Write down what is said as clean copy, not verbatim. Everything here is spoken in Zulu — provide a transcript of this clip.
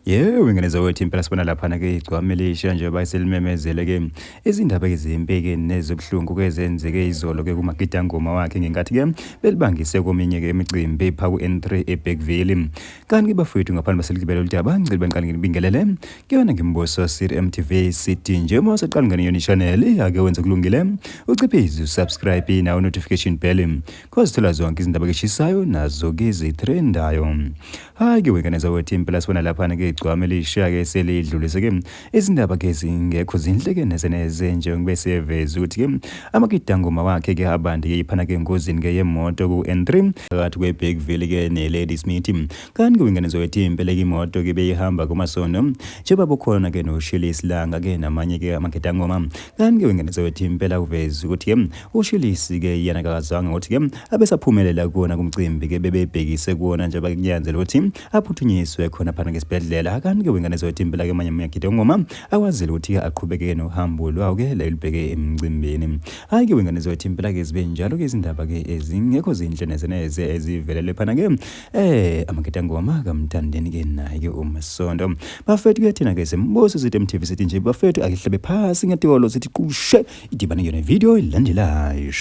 Yebo, ngeneza wethi impela sibona laphana ke igcwamelisha nje bayiselimemezele ke izindaba ezempeke nezobuhlungu kwezenzeke izolo ke kumagidangoma wakhe ngenkathi ke belibangise kominye ke imicimbi pha ku N3 eBergville. Kanti ke bafethu ngaphandle baseligibela uludaba ngicela baniqale ngibingelele kuyona ngimboso Siri MTV City nje uma usaqala ngene yona channel ake wenza kulungile uciphize usubscribe na notification bell cause thola zonke izindaba keshisayo nazo ke ezitrendayo. Hayi ke wengeneza wethi impela sibona laphana ke igcwamelisha ke selidlulise ke izindaba ke zingekho zinhle ke nezeneze nje ngibeseveza ukuthi ke amakidangoma wakhe ke abandi ke iphana ke engozini ke yemoto ku N3 phakathi kweBergville ke neLadysmith. Kanti ke wengeneza wethi impela ke imoto ke beyihamba kumasono njengoba bokhona ke noShilisi Langa ke namanye ke amakidangoma. Kanti ke wengeneza wethi impela uveza ukuthi ke uShilisi ke yana akazange ukuthi ke abesaphumelela kuona kumcimbi ke bebebhekise kuona nje bakunyanzela ukuthi aphuthunyiswe khona phana ngesibhedlela. Kanti ke wengeneza wethi impela ke manje amakidangoma akwazile ukuthi aqhubeke nohambo lwawo ke la libheke emcimbini. Hayi ke wengeneza wethi impela ke zibe njalo ke izindaba ke ezingekho zinhle nezeneze ezivelele phana ke amakidangoma kamthandeni ke naye ke uMasondo. Bafethu ke thina ke sembozo sithi MTV sithi nje bafethu akihlabe phasi ngetolo sithi qushe idibane yona video ilandelayo.